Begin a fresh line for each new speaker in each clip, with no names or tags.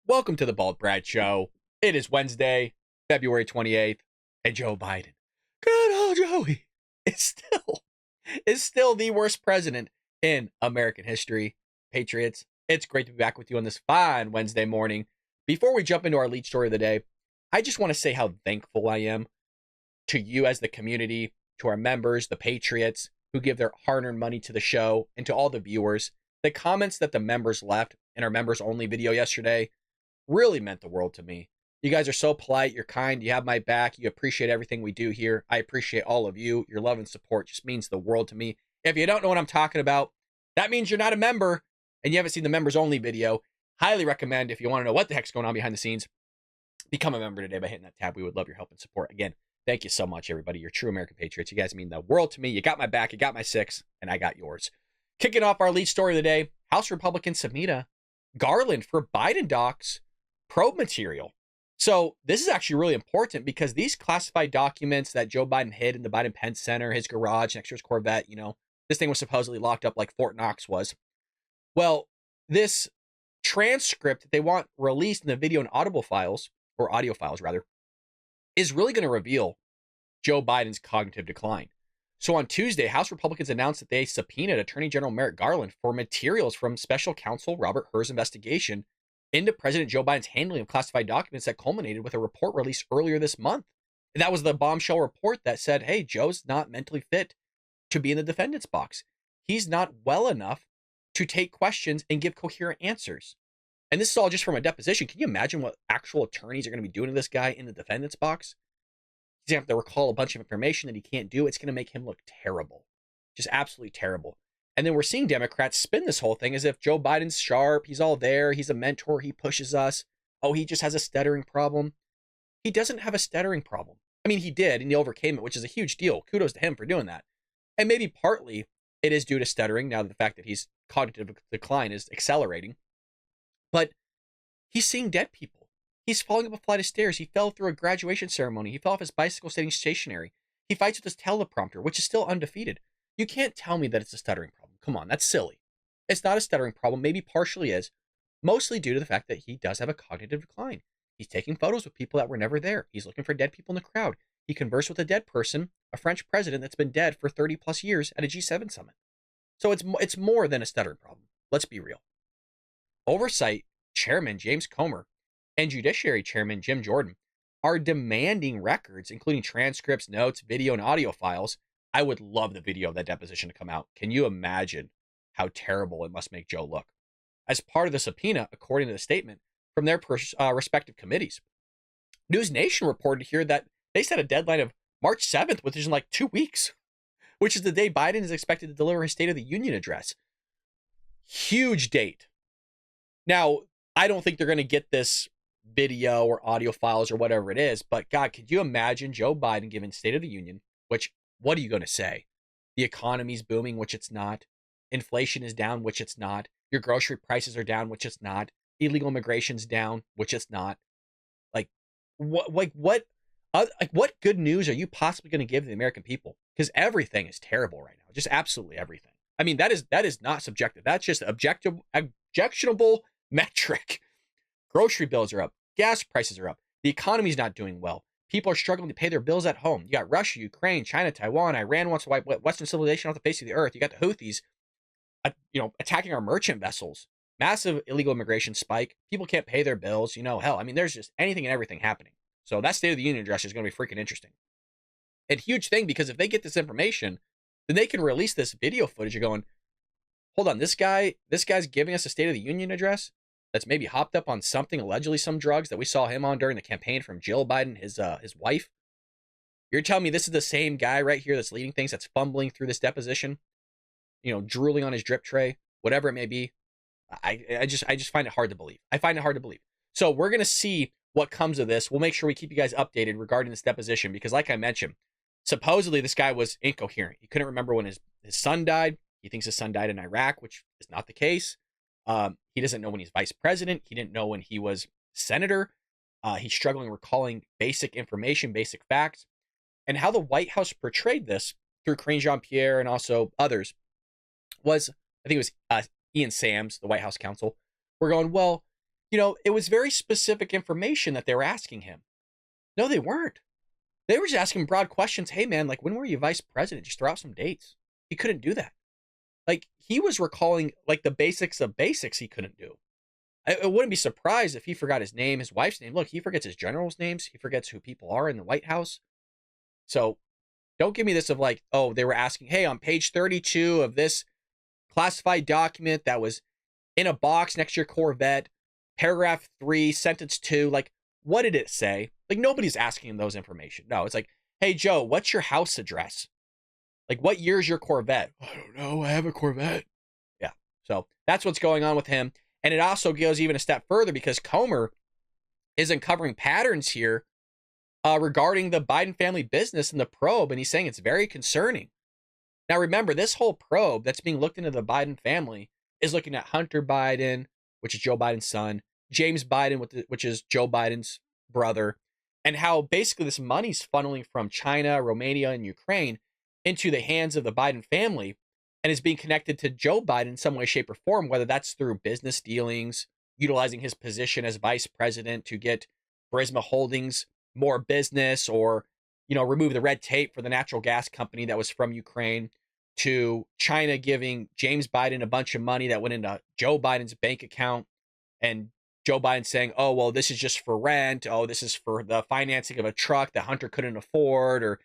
Welcome to the Bald Brad Show. It is Wednesday, February 28th, and Joe Biden, good old Joey, is still the worst president in American history. Patriots, it's great to be back with you on this fine Wednesday morning. Before we jump into our lead story of the day, I just want to say how thankful I am to you as the community, to our members, the Patriots, who give their hard-earned money to the show, and to all the viewers. The comments that the members left in our members-only video yesterday really meant the world to me. You guys are so polite, you're kind, you have my back, you appreciate everything we do here. I appreciate all of you. Your love and support just means the world to me. If you don't know what I'm talking about, that means you're not a member and you haven't seen the members only video. Highly recommend, if you want to know what the heck's going on behind the scenes, become a member today by hitting that tab. We would love your help and support. Again, thank you so much, everybody. You're true American patriots. You guys mean the world to me. You got my back, you got my six, and I got yours. Kicking off our lead story of the day, House Republicans subpoena Garland for Biden docs probe material. So this is actually really important because these classified documents that Joe Biden hid in the Biden Pence Center, his garage next to his Corvette, this thing was supposedly locked up like Fort Knox was. Well, this transcript that they want released in the video and audio files rather, is really going to reveal Joe Biden's cognitive decline. So on Tuesday, House Republicans announced that they subpoenaed Attorney General Merrick Garland for materials from Special Counsel Robert Hur's investigation into President Joe Biden's handling of classified documents that culminated with a report released earlier this month. And that was the bombshell report that said, hey, Joe's not mentally fit to be in the defendant's box. He's not well enough to take questions and give coherent answers. And this is all just from a deposition. Can you imagine what actual attorneys are going to be doing to this guy in the defendant's box? He's going to have to recall a bunch of information that he can't do. It's going to make him look terrible. Just absolutely terrible. And then we're seeing Democrats spin this whole thing as if Joe Biden's sharp, he's all there, he's a mentor, he pushes us. Oh, he just has a stuttering problem. He doesn't have a stuttering problem. I mean, he did, and he overcame it, which is a huge deal. Kudos to him for doing that. And maybe partly it is due to stuttering, now that the fact that his cognitive decline is accelerating. But he's seeing dead people. He's falling up a flight of stairs. He fell through a graduation ceremony. He fell off his bicycle sitting stationary. He fights with his teleprompter, which is still undefeated. You can't tell me that it's a stuttering problem. Come on, that's silly. It's not a stuttering problem, maybe partially is, mostly due to the fact that he does have a cognitive decline. He's taking photos with people that were never there. He's looking for dead people in the crowd. He conversed with a dead person, a French president that's been dead for 30 plus years at a G7 summit. So it's more than a stuttering problem. Let's be real. Oversight Chairman James Comer and Judiciary Chairman Jim Jordan are demanding records, including transcripts, notes, video, and audio files. I would love the video of that deposition to come out. Can you imagine how terrible it must make Joe look? As part of the subpoena, according to the statement from their respective committees, News Nation reported here that they set a deadline of March 7th, which is in like 2 weeks, which is the day Biden is expected to deliver his State of the Union address. Huge date. Now, I don't think they're going to get this video or audio files or whatever it is, but God, could you imagine Joe Biden giving State of the Union, which, what are you going to say? The economy's booming, which it's not. Inflation is down, which it's not. Your grocery prices are down, which it's not. Illegal immigration's down, which it's not. What good news are you possibly going to give to the American people? Because everything is terrible right now. Just absolutely everything. I mean, that is not subjective. That's just objectionable metric. Grocery bills are up. Gas prices are up. The economy's not doing well. People are struggling to pay their bills at home. You got Russia, Ukraine, China, Taiwan. Iran wants to wipe Western civilization off the face of the earth. You got the Houthis, attacking our merchant vessels. Massive illegal immigration spike. People can't pay their bills. Hell, I mean, there's just anything and everything happening. So that State of the Union address is going to be freaking interesting. And huge thing, because if they get this information, then they can release this video footage of going, hold on, this guy's giving us a State of the Union address that's maybe hopped up on something, allegedly some drugs that we saw him on during the campaign from Jill Biden, his wife. You're telling me this is the same guy right here that's leading things, that's fumbling through this deposition, drooling on his drip tray, whatever it may be. I just find it hard to believe. I find it hard to believe. So we're going to see what comes of this. We'll make sure we keep you guys updated regarding this deposition, because like I mentioned, supposedly this guy was incoherent. He couldn't remember when his son died. He thinks his son died in Iraq, which is not the case. He doesn't know when he's vice president. He didn't know when he was senator. He's struggling recalling basic information, basic facts. And how the White House portrayed this through Karine Jean-Pierre and also others was, I think it was Ian Sams, the White House counsel, we're going, well, it was very specific information that they were asking him. No, they weren't. They were just asking broad questions. Hey, man, like, when were you vice president? Just throw out some dates. He couldn't do that. Like, he was recalling, like, the basics of basics he couldn't do. I wouldn't be surprised if he forgot his name, his wife's name. Look, he forgets his generals' names. He forgets who people are in the White House. So don't give me this of like, oh, they were asking, hey, on page 32 of this classified document that was in a box next to your Corvette, paragraph 3, sentence 2, like, what did it say? Like, nobody's asking him those information. No, it's like, hey, Joe, what's your house address? Like, what year is your Corvette? I don't know. I have a Corvette. Yeah. So that's what's going on with him. And it also goes even a step further because Comer is uncovering patterns here regarding the Biden family business and the probe. And he's saying it's very concerning. Now, remember, this whole probe that's being looked into the Biden family is looking at Hunter Biden, which is Joe Biden's son, James Biden, which is Joe Biden's brother, and how basically this money's funneling from China, Romania, and Ukraine into the hands of the Biden family and is being connected to Joe Biden in some way, shape, or form, whether that's through business dealings, utilizing his position as vice president to get Burisma Holdings more business, or, remove the red tape for the natural gas company that was from Ukraine, to China giving James Biden a bunch of money that went into Joe Biden's bank account, and Joe Biden saying, oh, well, this is just for rent. Oh, this is for the financing of a truck that Hunter couldn't afford, or,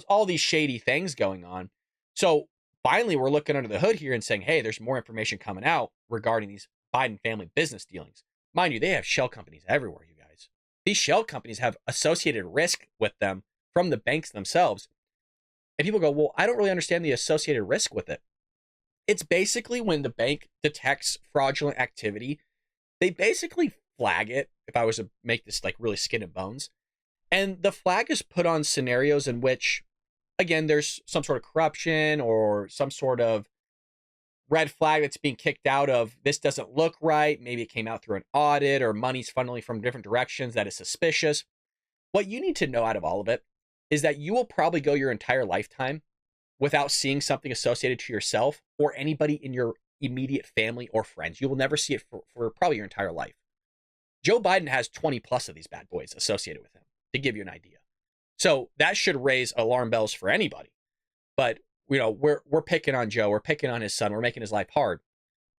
all these shady things going on. So finally, we're looking under the hood here and saying, hey, there's more information coming out regarding these Biden family business dealings. Mind you, they have shell companies everywhere, you guys. These shell companies have associated risk with them from the banks themselves. And people go, well, I don't really understand the associated risk with it. It's basically when the bank detects fraudulent activity, they basically flag it, if I was to make this like really skin and bones. And the flag is put on scenarios in which, again, there's some sort of corruption or some sort of red flag that's being kicked out of, this doesn't look right. Maybe it came out through an audit, or money's funneling from different directions that is suspicious. What you need to know out of all of it is that you will probably go your entire lifetime without seeing something associated to yourself or anybody in your immediate family or friends. You will never see it for probably your entire life. Joe Biden has 20 plus of these bad boys associated with him, to give you an idea. So that should raise alarm bells for anybody. But, we're picking on Joe. We're picking on his son. We're making his life hard.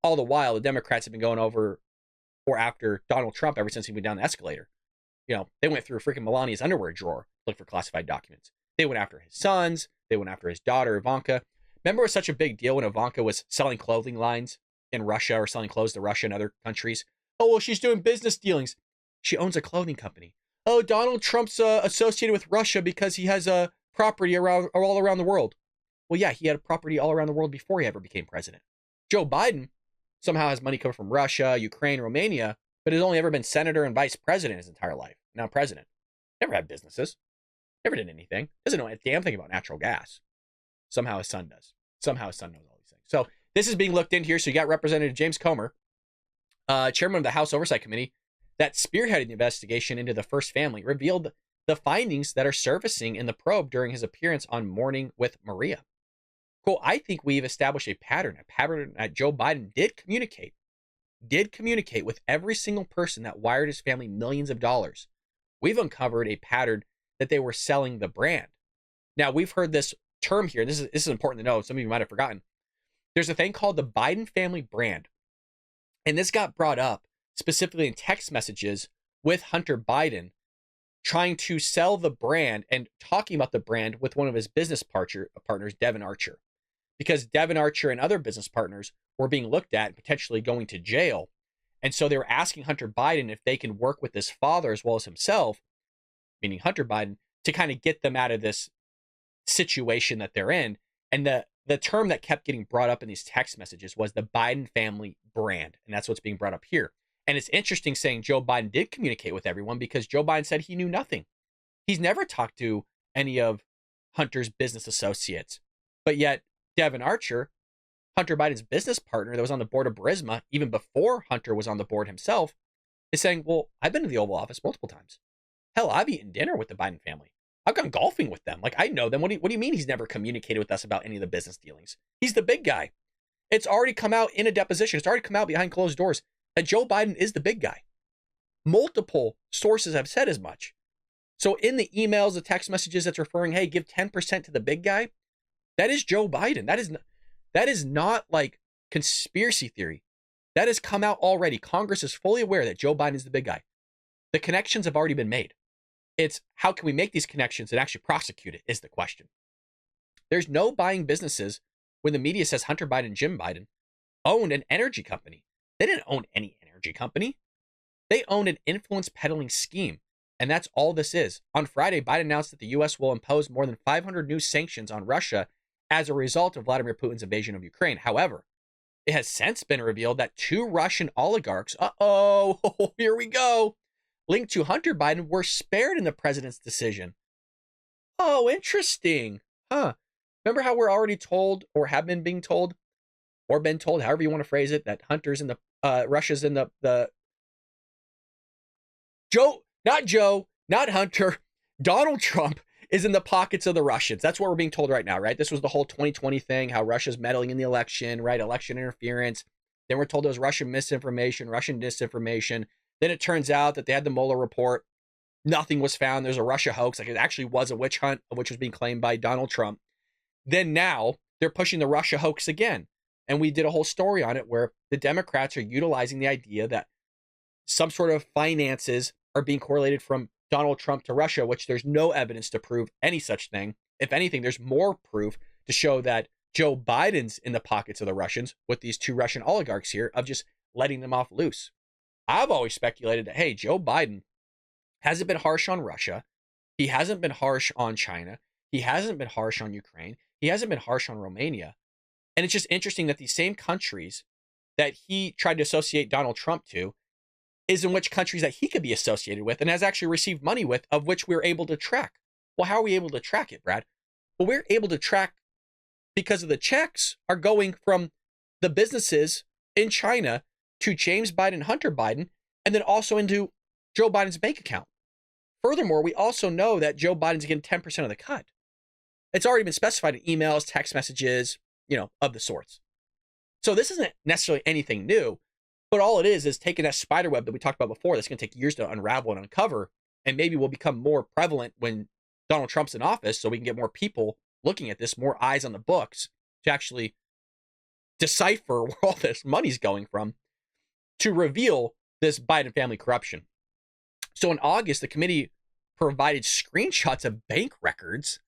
All the while, the Democrats have been going over or after Donald Trump ever since he went down the escalator. They went through freaking Melania's underwear drawer, looked for classified documents. They went after his sons. They went after his daughter, Ivanka. Remember, it was such a big deal when Ivanka was selling clothing lines in Russia, or selling clothes to Russia and other countries. Oh, well, she's doing business dealings. She owns a clothing company. Oh, Donald Trump's associated with Russia because he has a property all around the world. Well, yeah, he had a property all around the world before he ever became president. Joe Biden somehow has money coming from Russia, Ukraine, Romania, but has only ever been senator and vice president his entire life. Now president. Never had businesses. Never did anything. Doesn't know a damn thing about natural gas. Somehow his son does. Somehow his son knows all these things. So this is being looked into here. So you got Representative James Comer, chairman of the House Oversight Committee, that spearheaded the investigation into the First Family, revealed the findings that are surfacing in the probe during his appearance on Morning with Maria. Quote, I think we've established a pattern that Joe Biden did communicate with every single person that wired his family millions of dollars. We've uncovered a pattern that they were selling the brand. Now, we've heard this term here. This is important to know. Some of you might have forgotten. There's a thing called the Biden family brand. And this got brought up specifically in text messages with Hunter Biden, trying to sell the brand and talking about the brand with one of his business partners, Devon Archer. Because Devon Archer and other business partners were being looked at and potentially going to jail. And so they were asking Hunter Biden if they can work with his father as well as himself, meaning Hunter Biden, to kind of get them out of this situation that they're in. And the term that kept getting brought up in these text messages was the Biden family brand. And that's what's being brought up here. And it's interesting saying Joe Biden did communicate with everyone, because Joe Biden said he knew nothing. He's never talked to any of Hunter's business associates. But yet Devon Archer, Hunter Biden's business partner that was on the board of Burisma, even before Hunter was on the board himself, is saying, well, I've been to the Oval Office multiple times. Hell, I've eaten dinner with the Biden family. I've gone golfing with them. Like, I know them. What do you mean he's never communicated with us about any of the business dealings? He's the big guy. It's already come out in a deposition. It's already come out behind closed doors that Joe Biden is the big guy. Multiple sources have said as much. So in the emails, the text messages that's referring, hey, give 10% to the big guy, that is Joe Biden. That is not like conspiracy theory. That has come out already. Congress is fully aware that Joe Biden is the big guy. The connections have already been made. It's how can we make these connections and actually prosecute it is the question. There's no buying businesses when the media says Hunter Biden and Jim Biden owned an energy company. They didn't own any energy company. They owned an influence peddling scheme. And that's all this is. On Friday, Biden announced that the U.S. will impose more than 500 new sanctions on Russia as a result of Vladimir Putin's invasion of Ukraine. However, it has since been revealed that two Russian oligarchs, here we go, linked to Hunter Biden were spared in the president's decision. Oh, interesting. Huh. Remember how we're already told or have been being told or been told, however you want to phrase it, that Hunter's in the, Russia's in the not Hunter, Donald Trump is in the pockets of the Russians. That's what we're being told right now, right? This was the whole 2020 thing, how Russia's meddling in the election, right? Election interference. Then we're told there was Russian misinformation, Russian disinformation. Then it turns out that they had the Mueller report. Nothing was found. There's a Russia hoax. Like it actually was a witch hunt, which was being claimed by Donald Trump. Then now they're pushing the Russia hoax again. And we did a whole story on it where the Democrats are utilizing the idea that some sort of finances are being correlated from Donald Trump to Russia, which there's no evidence to prove any such thing. If anything, there's more proof to show that Joe Biden's in the pockets of the Russians with these two Russian oligarchs here of just letting them off loose. I've always speculated that, hey, Joe Biden hasn't been harsh on Russia. He hasn't been harsh on China. He hasn't been harsh on Ukraine. He hasn't been harsh on Romania. And it's just interesting that these same countries that he tried to associate Donald Trump to is in which countries that he could be associated with and has actually received money with, of which we're able to track. Well, how are we able to track it, Brad? Well, we're able to track because of the checks are going from the businesses in China to James Biden, Hunter Biden, and then also into Joe Biden's bank account. Furthermore, we also know that Joe Biden's getting 10% of the cut. It's already been specified in emails, text messages, of the sorts. So this isn't necessarily anything new. But all it is taking that spider web that we talked about before that's going to take years to unravel and uncover, and maybe will become more prevalent when Donald Trump's in office so we can get more people looking at this, more eyes on the books to actually decipher where all this money's going from to reveal this Biden family corruption. So in August, the committee provided screenshots of bank records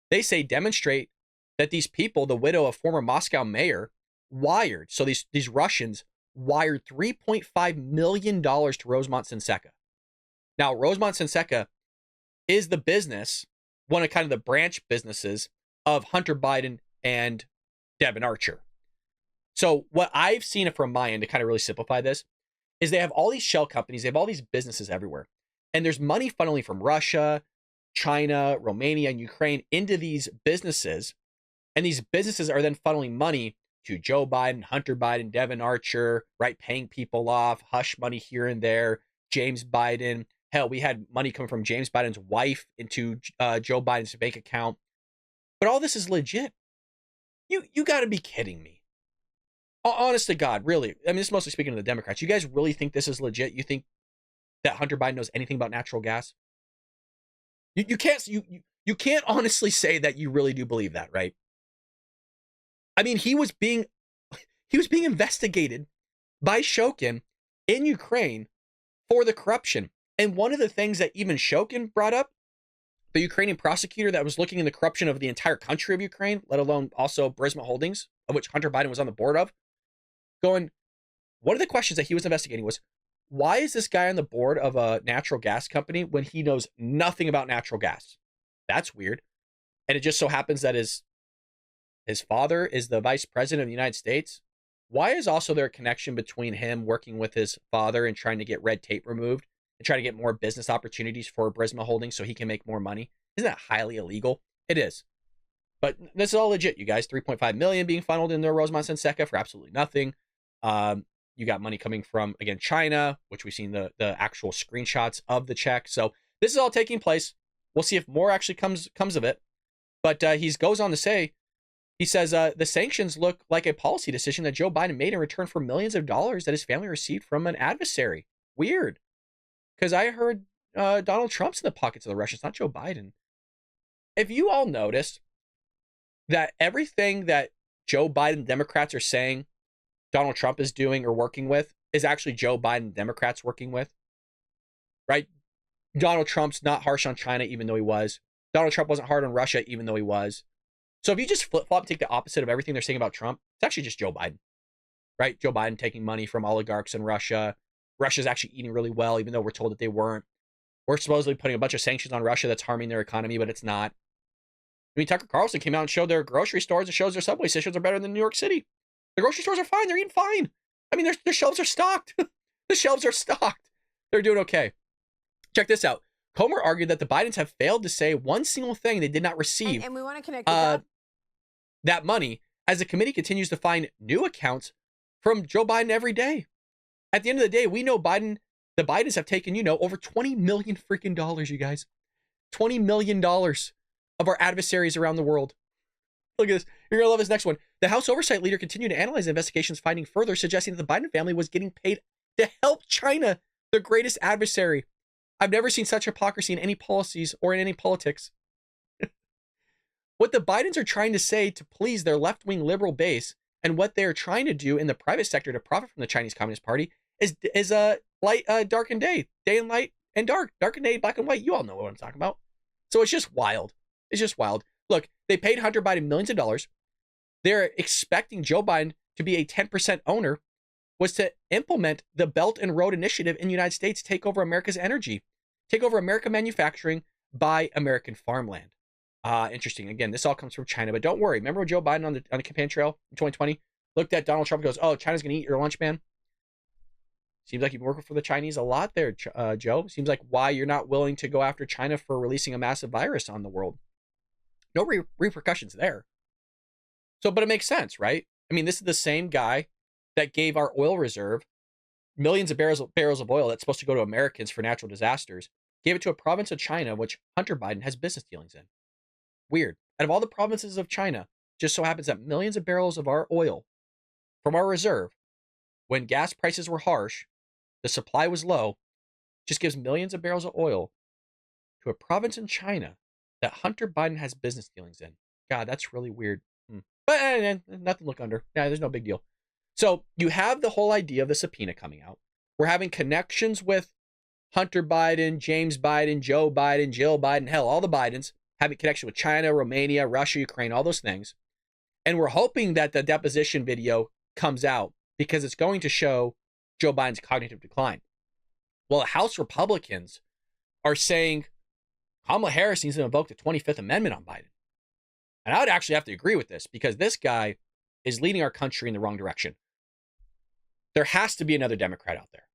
they say demonstrate that these people, the widow of former Moscow mayor, wired, so these Russians wired $3.5 million to Rosemont Seneca. Now, Rosemont Seneca is the business, one of kind of the branch businesses of Hunter Biden and Devon Archer. So what I've seen from my end to kind of really simplify this is they have all these shell companies, they have all these businesses everywhere. And there's money funneling from Russia, China, Romania, and Ukraine into these businesses. And these businesses are then funneling money to Joe Biden, Hunter Biden, Devon Archer, right? Paying people off, hush money here and there, James Biden. Hell, we had money coming from James Biden's wife into Joe Biden's bank account. But all this is legit. You got to be kidding me. Honest to God, really. I mean, this is mostly speaking to the Democrats. You guys really think this is legit? You think that Hunter Biden knows anything about natural gas? You can't honestly say that you really do believe that, right? I mean, he was being investigated by Shokin in Ukraine for the corruption. And one of the things that even Shokin brought up, the Ukrainian prosecutor that was looking in the corruption of the entire country of Ukraine, let alone also Burisma Holdings, of which Hunter Biden was on the board of, going, one of the questions that he was investigating was, why is this guy on the board of a natural gas company when he knows nothing about natural gas? That's weird. And it just so happens that his father is the vice president of the United States. Why is also there a connection between him working with his father and trying to get red tape removed and try to get more business opportunities for Burisma Holdings so he can make more money? Isn't that highly illegal? It is. But this is all legit, you guys. 3.5 million being funneled into Rosemont Seneca for absolutely nothing. You got money coming from, again, China, which we've seen the actual screenshots of the check. So this is all taking place. We'll see if more actually comes of it. But he goes on to say, he says, the sanctions look like a policy decision that Joe Biden made in return for millions of dollars that his family received from an adversary. Weird. because I heard Donald Trump's in the pockets of the Russians, not Joe Biden. If you all noticed that everything that Joe Biden Democrats are saying Donald Trump is doing or working with is actually Joe Biden Democrats working with, right? Donald Trump's not harsh on China, even though he was. Donald Trump wasn't hard on Russia, even though he was. So if you just flip-flop, take the opposite of everything they're saying about Trump, it's actually just Joe Biden, right? Joe Biden taking money from oligarchs in Russia. Russia's actually eating really well, even though we're told that they weren't. We're supposedly putting a bunch of sanctions on Russia that's harming their economy, but it's not. I mean, Tucker Carlson came out and showed their grocery stores and shows their subway stations are better than New York City. The grocery stores are fine. They're eating fine. I mean, their shelves are stocked. The shelves are stocked. They're doing okay. Check this out. Comer argued that the Bidens have failed to say one single thing they did not receive.
And we want to connect with
that money as the committee continues to find new accounts from Joe Biden every day. At the end of the day, we know the Bidens have taken, over $20 million freaking dollars, you guys. $20 million of our adversaries around the world. Look at this. You're going to love this next one. The House Oversight Leader continued to analyze the investigations, finding further, suggesting that the Biden family was getting paid to help China, their greatest adversary. I've never seen such hypocrisy in any policies or in any politics. What the Bidens are trying to say to please their left-wing liberal base and what they're trying to do in the private sector to profit from the Chinese Communist Party is light, dark, and day and light and dark and day, black and white. You all know what I'm talking about. So it's just wild. It's just wild. Look, they paid Hunter Biden millions of dollars. They're expecting Joe Biden to be a 10% owner, was to implement the Belt and Road Initiative in the United States, take over America's energy, take over American manufacturing, buy American farmland. Interesting. Again, this all comes from China, but don't worry. Remember when Joe Biden on the campaign trail in 2020 looked at Donald Trump and goes, "Oh, China's going to eat your lunch, man." Seems like you've been working for the Chinese a lot there, Joe. Seems like why you're not willing to go after China for releasing a massive virus on the world. No repercussions there. So, but it makes sense, right? I mean, this is the same guy that gave our oil reserve millions of barrels of oil that's supposed to go to Americans for natural disasters, gave it to a province of China, which Hunter Biden has business dealings in. Weird. Out of all the provinces of China, just so happens that millions of barrels of our oil from our reserve, when gas prices were harsh, the supply was low, just gives millions of barrels of oil to a province in China that Hunter Biden has business dealings in. God, that's really weird. But nothing to look under. Yeah, there's no big deal. So you have the whole idea of the subpoena coming out. We're having connections with Hunter Biden, James Biden, Joe Biden, Jill Biden, hell, all the Bidens, having connection with China, Romania, Russia, Ukraine, all those things. And we're hoping that the deposition video comes out because it's going to show Joe Biden's cognitive decline. Well, House Republicans are saying Kamala Harris needs to invoke the 25th Amendment on Biden. And I would actually have to agree with this because this guy is leading our country in the wrong direction. There has to be another Democrat out there.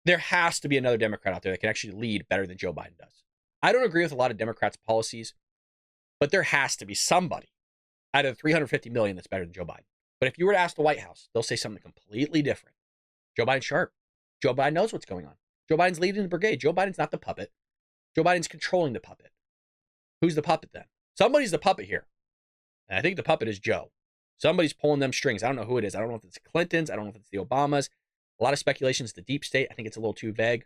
There has to be another Democrat out there that can actually lead better than Joe Biden does. I don't agree with a lot of Democrats' policies, but there has to be somebody out of 350 million that's better than Joe Biden. But if you were to ask the White House, they'll say something completely different. Joe Biden's sharp. Joe Biden knows what's going on. Joe Biden's leading the brigade. Joe Biden's not the puppet. Joe Biden's controlling the puppet. Who's the puppet then? Somebody's the puppet here. And I think the puppet is Joe. Somebody's pulling them strings. I don't know who it is. I don't know if it's Clinton's. I don't know if it's the Obamas. A lot of speculation is the deep state. I think it's a little too vague.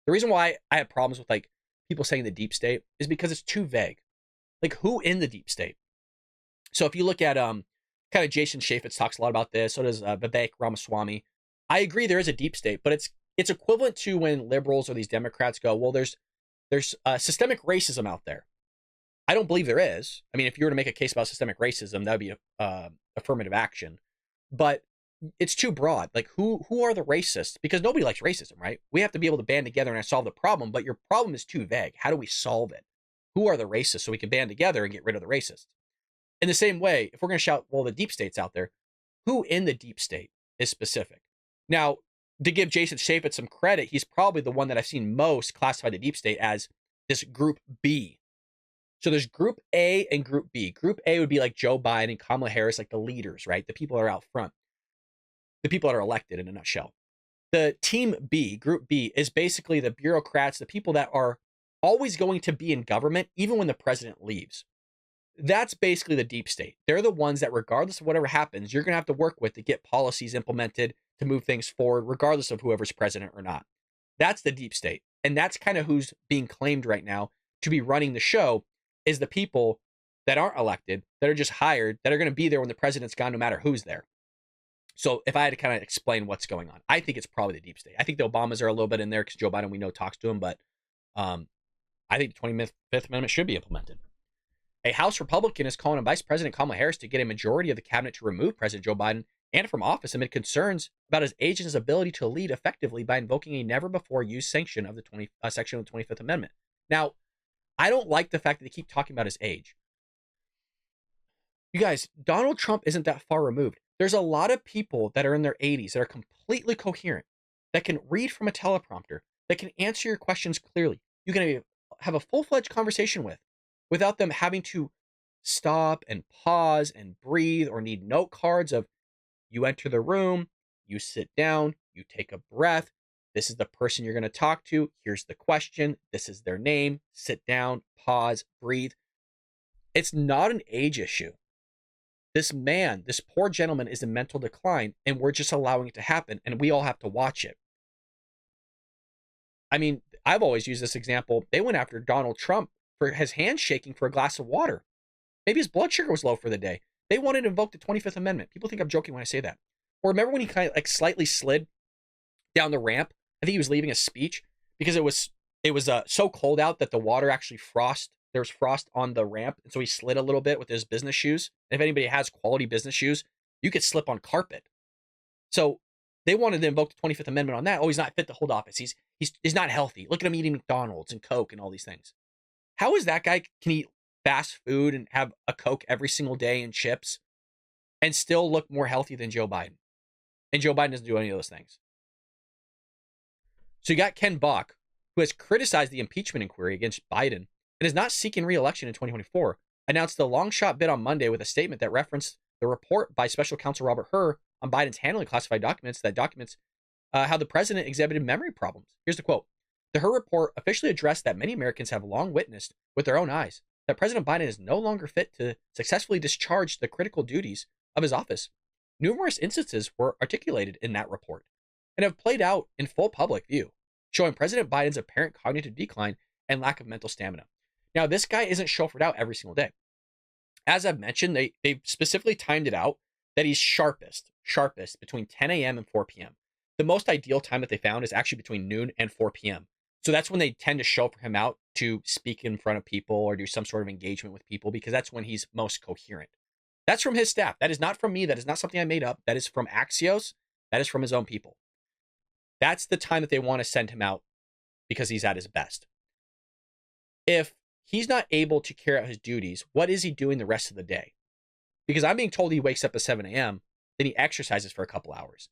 The reason why I have problems with people saying the deep state is because it's too vague. Like, who in the deep state? So if you look at kind of Jason Chaffetz talks a lot about this. So does Vivek Ramaswamy. I agree there is a deep state, but it's equivalent to when liberals or these Democrats go, well, there's systemic racism out there. I don't believe there is. I mean, if you were to make a case about systemic racism, that would be affirmative action. But it's too broad. Like, who are the racists? Because nobody likes racism, right? We have to be able to band together and solve the problem, but your problem is too vague. How do we solve it? Who are the racists so we can band together and get rid of the racists? In the same way, if we're going to shout, well, the deep state's out there, who in the deep state is specific? Now, to give Jason Chaffetz some credit, he's probably the one that I've seen most classify the deep state as this group B. So there's group A and group B. Group A would be like Joe Biden and Kamala Harris, like the leaders, right? The people that are out front. The people that are elected in a nutshell. The team B, group B, is basically the bureaucrats, the people that are always going to be in government, even when the president leaves. That's basically the deep state. They're the ones that, regardless of whatever happens, you're going to have to work with to get policies implemented to move things forward, regardless of whoever's president or not. That's the deep state. And that's kind of who's being claimed right now to be running the show, is the people that aren't elected, that are just hired, that are going to be there when the president's gone, no matter who's there. So if I had to kind of explain what's going on, I think it's probably the deep state. I think the Obamas are a little bit in there because Joe Biden, we know, talks to him, but I think the 25th Amendment should be implemented. A House Republican is calling on Vice President Kamala Harris to get a majority of the cabinet to remove President Joe Biden and from office amid concerns about his agent's ability to lead effectively by invoking a never-before-used sanction of the section of the 25th Amendment. Now, I don't like the fact that they keep talking about his age. You guys, Donald Trump isn't that far removed. There's a lot of people that are in their 80s that are completely coherent, that can read from a teleprompter, that can answer your questions clearly. You can have a full-fledged conversation with, without them having to stop and pause and breathe or need note cards of, you enter the room, you sit down, you take a breath. This is the person you're going to talk to. Here's the question. This is their name. Sit down, pause, breathe. It's not an age issue. This man, this poor gentleman, is in mental decline, and we're just allowing it to happen, and we all have to watch it. I mean, I've always used this example. They went after Donald Trump for his hand shaking for a glass of water. Maybe his blood sugar was low for the day. They wanted to invoke the 25th Amendment. People think I'm joking when I say that. Or remember when he kind of like slightly slid down the ramp? I think he was leaving a speech because it was so cold out that the water actually there was frost on the ramp, and so he slid a little bit with his business shoes. And if anybody has quality business shoes, you could slip on carpet. So they wanted to invoke the 25th Amendment on that. Oh, he's not fit to hold office. He's not healthy. Look at him eating McDonald's and Coke and all these things. How is that guy can eat fast food and have a Coke every single day and chips and still look more healthy than Joe Biden? And Joe Biden doesn't do any of those things. So you got Ken Buck, who has criticized the impeachment inquiry against Biden and is not seeking re-election in 2024, announced a long shot bid on Monday with a statement that referenced the report by special counsel Robert Hur on Biden's handling classified documents that documents how the president exhibited memory problems. Here's the quote. The Hur report officially addressed that many Americans have long witnessed with their own eyes that President Biden is no longer fit to successfully discharge the critical duties of his office. Numerous instances were articulated in that report and have played out in full public view, showing President Biden's apparent cognitive decline and lack of mental stamina. Now, this guy isn't chauffeured out every single day. As I've mentioned, they specifically timed it out that he's sharpest between 10 a.m. and 4 p.m. The most ideal time that they found is actually between noon and 4 p.m. So that's when they tend to chauffeur him out to speak in front of people or do some sort of engagement with people, because that's when he's most coherent. That's from his staff. That is not from me. That is not something I made up. That is from Axios. That is from his own people. That's the time that they want to send him out because he's at his best. If he's not able to carry out his duties, what is he doing the rest of the day? Because I'm being told he wakes up at 7 a.m., then he exercises for a couple hours.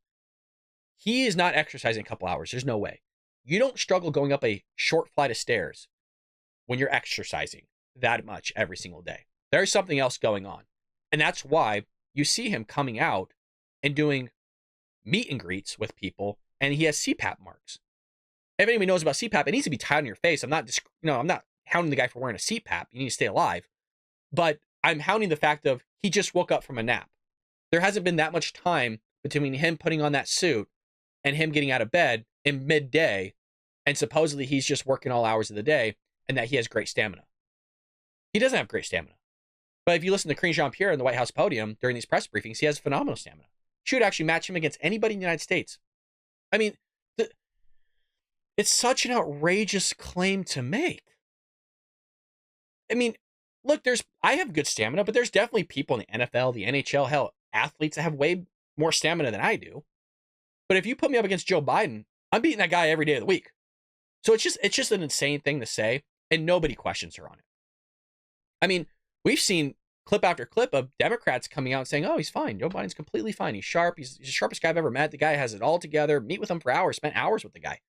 He is not exercising a couple hours. There's no way. You don't struggle going up a short flight of stairs when you're exercising that much every single day. There's something else going on. And that's why you see him coming out and doing meet and greets with people, and he has CPAP marks. If anybody knows about CPAP, it needs to be tied on your face. I'm not hounding the guy for wearing a CPAP. You need to stay alive. But I'm hounding the fact of he just woke up from a nap. There hasn't been that much time between him putting on that suit and him getting out of bed in midday, and supposedly he's just working all hours of the day and that he has great stamina. He doesn't have great stamina. But if you listen to Karine Jean-Pierre in the White House podium during these press briefings, he has phenomenal stamina. She would actually match him against anybody in the United States. I mean, it's such an outrageous claim to make. I mean, look, I have good stamina, but there's definitely people in the NFL, the NHL, hell, athletes that have way more stamina than I do. But if you put me up against Joe Biden, I'm beating that guy every day of the week. So it's just an insane thing to say, and nobody questions her on it. I mean, we've seen clip after clip of Democrats coming out and saying, oh, he's fine. Joe Biden's completely fine. He's sharp. He's the sharpest guy I've ever met. The guy has it all together. Meet with him for hours. Spent hours with the guy.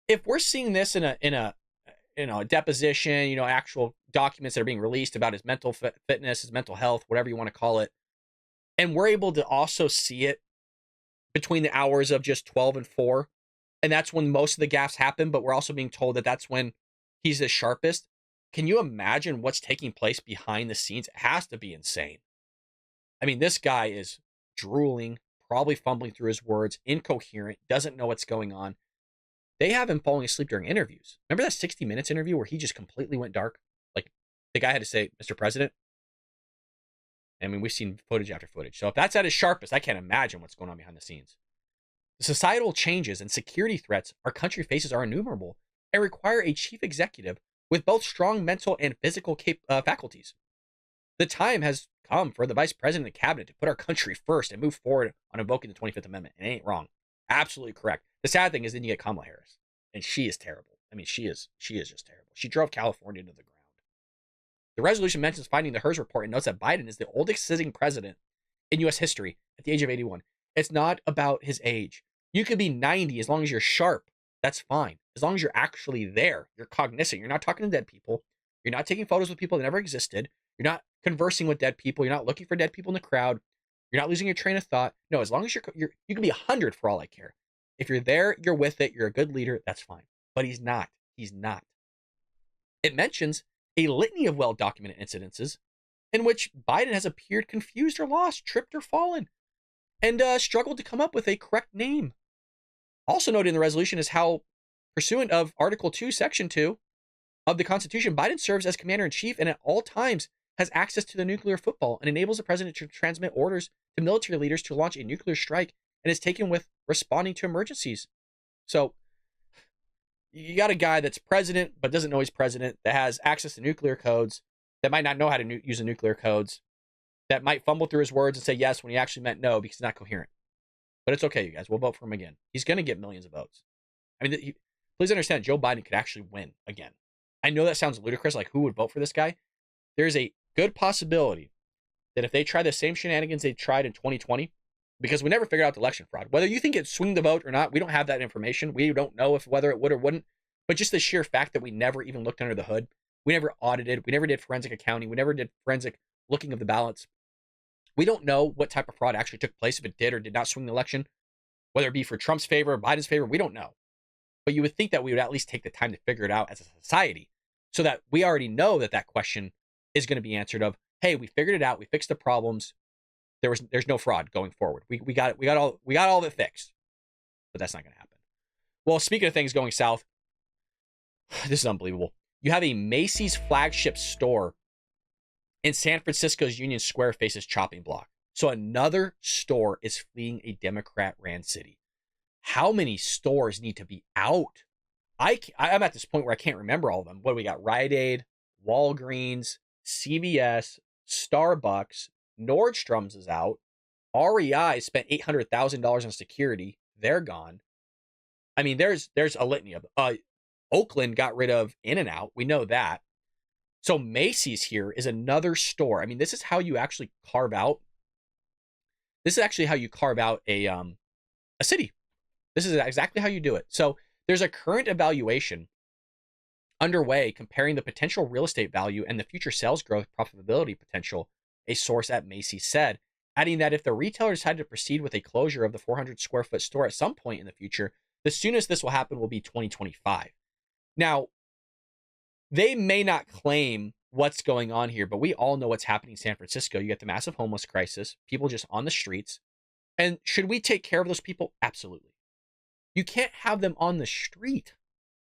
If we're seeing this in a deposition, actual documents that are being released about his mental fitness, his mental health, whatever you want to call it, and we're able to also see it between the hours of just 12 and 4, and that's when most of the gaffes happen, but we're also being told that that's when he's the sharpest. Can you imagine what's taking place behind the scenes? It has to be insane. I mean, this guy is drooling, probably fumbling through his words, incoherent, doesn't know what's going on. they have him falling asleep during interviews. Remember that 60 Minutes interview where he just completely went dark? Like, the guy had to say, Mr. President. I mean, we've seen footage after footage. So if that's at its sharpest, I can't imagine what's going on behind the scenes. The societal changes and security threats our country faces are innumerable and require a chief executive with both strong mental and physical faculties. The time has come for the vice president and cabinet to put our country first and move forward on invoking the 25th Amendment. And it ain't wrong. Absolutely correct. The sad thing is then you get Kamala Harris. And she is terrible. I mean, she is just terrible. She drove California into the ground. The resolution mentions finding the HERS report and notes that Biden is the oldest sitting president in U.S. history at the age of 81. It's not about his age. You could be 90 as long as you're sharp. That's fine. As long as you're actually there, you're cognizant. You're not talking to dead people. You're not taking photos with people that never existed. You're not conversing with dead people. You're not looking for dead people in the crowd. You're not losing your train of thought. No, as long as you can be 100 for all I care. If you're there, you're with it. You're a good leader. That's fine. But he's not. He's not. It mentions a litany of well-documented incidences in which Biden has appeared confused or lost, tripped or fallen, and struggled to come up with a correct name. Also noted in the resolution is how, pursuant of Article 2, Section 2 of the Constitution, Biden serves as commander-in-chief and at all times has access to the nuclear football and enables the president to transmit orders to military leaders to launch a nuclear strike and is taken with responding to emergencies. So you got a guy that's president but doesn't know he's president, that has access to nuclear codes, that might not know how to use the nuclear codes, that might fumble through his words and say yes when he actually meant no because he's not coherent. But it's okay, you guys. We'll vote for him again. He's going to get millions of votes. I mean, please understand, Joe Biden could actually win again. I know that sounds ludicrous, like who would vote for this guy? There's a good possibility that if they try the same shenanigans they tried in 2020, because we never figured out the election fraud, whether you think it swung the vote or not, we don't have that information. We don't know whether it would or wouldn't, but just the sheer fact that we never even looked under the hood, we never audited, we never did forensic accounting, we never did forensic looking of the ballots. We don't know what type of fraud actually took place, if it did or did not swing the election, whether it be for Trump's favor or Biden's favor, we don't know. But you would think that we would at least take the time to figure it out as a society so that we already know that that question is going to be answered of, hey, we figured it out, we fixed the problems, there's no fraud going forward. We got all of it fixed. But that's not going to happen. Well, speaking of things going south, this is unbelievable. You have a Macy's flagship store in San Francisco's Union Square faces chopping block. So another store is fleeing a Democrat-ran city. How many stores need to be out? I'm at this point where I can't remember all of them. What do we got? Rite Aid, Walgreens, CVS, Starbucks, Nordstrom's is out. REI spent $800,000 on security. They're gone. I mean, there's a litany of Oakland got rid of In-N-Out. We know that. So Macy's here is another store. I mean, this is how you actually carve out. This is actually how you carve out a city. This is exactly how you do it. So there's a current evaluation underway comparing the potential real estate value and the future sales growth profitability potential, a source at Macy's said, adding that if the retailer decided to proceed with a closure of the 400 square foot store at some point in the future, the soonest this will happen will be 2025. Now, they may not claim what's going on here, but we all know what's happening in San Francisco. You get the massive homeless crisis, people just on the streets. And should we take care of those people? Absolutely. You can't have them on the street.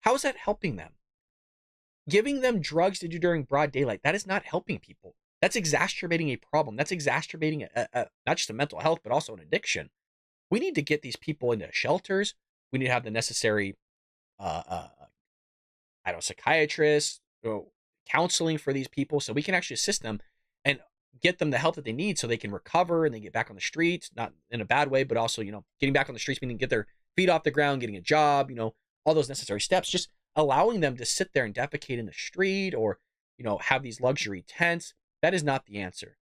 How is that helping them? Giving them drugs to do during broad daylight, that is not helping people. That's exacerbating a problem. That's exacerbating not just a mental health, but also an addiction. We need to get these people into shelters. We need to have the necessary, psychiatrists, counseling for these people so we can actually assist them and get them the help that they need so they can recover and they get back on the streets, not in a bad way, but also, getting back on the streets, meaning get their feet off the ground, getting a job, all those necessary steps, just allowing them to sit there and defecate in the street or, have these luxury tents. That is not the answer,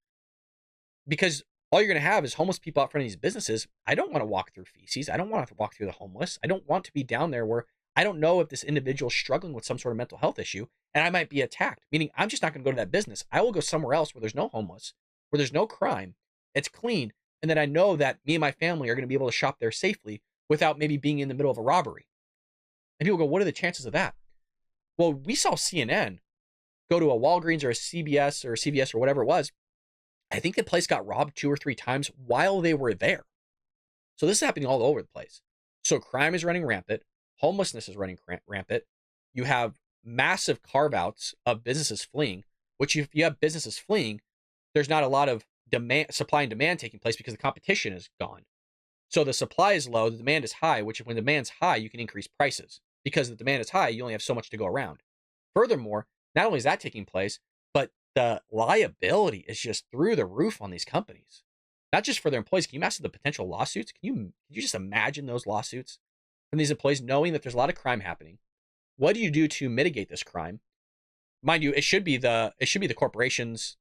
because all you're going to have is homeless people out front of these businesses. I don't want to walk through feces. I don't want to walk through the homeless. I don't want to be down there where I don't know if this individual is struggling with some sort of mental health issue and I might be attacked, meaning I'm just not going to go to that business. I will go somewhere else where there's no homeless, where there's no crime, it's clean, and then I know that me and my family are going to be able to shop there safely without maybe being in the middle of a robbery. And people go, what are the chances of that? Well, we saw CNN go to a Walgreens or a CVS or whatever it was. I think the place got robbed 2 or 3 times while they were there. So this is happening all over the place. So crime is running rampant. Homelessness is running rampant. You have massive carve outs of businesses fleeing, which if you have businesses fleeing, there's not a lot of supply and demand taking place because the competition is gone. So the supply is low, the demand is high, which when demand's high, you can increase prices. Because the demand is high, you only have so much to go around. Furthermore, not only is that taking place, but the liability is just through the roof on these companies. Not just for their employees. Can you imagine the potential lawsuits? Can you just imagine those lawsuits from these employees knowing that there's a lot of crime happening? What do you do to mitigate this crime? Mind you, it should be the corporations.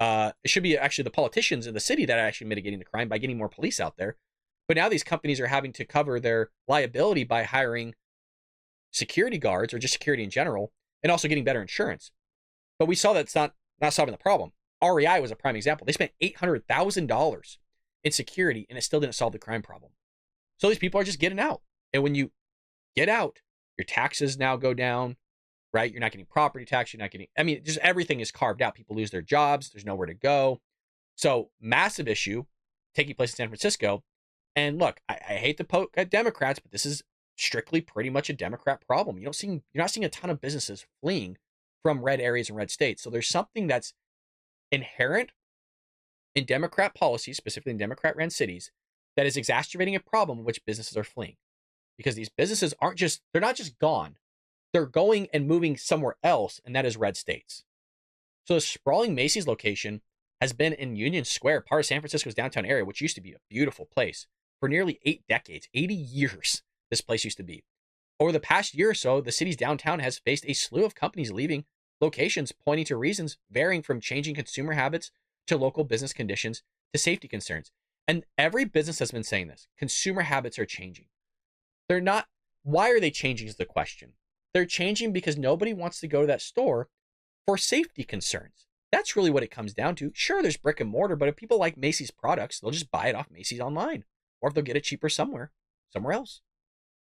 It should be actually the politicians in the city that are actually mitigating the crime by getting more police out there. But now these companies are having to cover their liability by hiring security guards or just security in general, and also getting better insurance. But we saw that's not solving the problem. REI was a prime example. They spent $800,000 in security, and it still didn't solve the crime problem. So these people are just getting out. And when you get out, your taxes now go down, right? You're not getting property tax. You're not getting, I mean, just everything is carved out. People lose their jobs. There's nowhere to go. So massive issue taking place in San Francisco. And look, I hate to poke at Democrats, but this is strictly pretty much a Democrat problem. You're not seeing a ton of businesses fleeing from red areas and red states. So there's something that's inherent in Democrat policies, specifically in Democrat-ran cities, that is exacerbating a problem in which businesses are fleeing. Because these businesses they're not just gone. They're going and moving somewhere else, and that is red states. So the sprawling Macy's location has been in Union Square, part of San Francisco's downtown area, which used to be a beautiful place for nearly 8 decades, 80 years. This place used to be. Over the past year or so, the city's downtown has faced a slew of companies leaving locations, pointing to reasons varying from changing consumer habits to local business conditions to safety concerns. And every business has been saying this. Consumer habits are changing. They're not. Why are they changing is the question. They're changing because nobody wants to go to that store for safety concerns. That's really what it comes down to. Sure, there's brick and mortar, but if people like Macy's products, they'll just buy it off Macy's online, or if they'll get it cheaper somewhere else.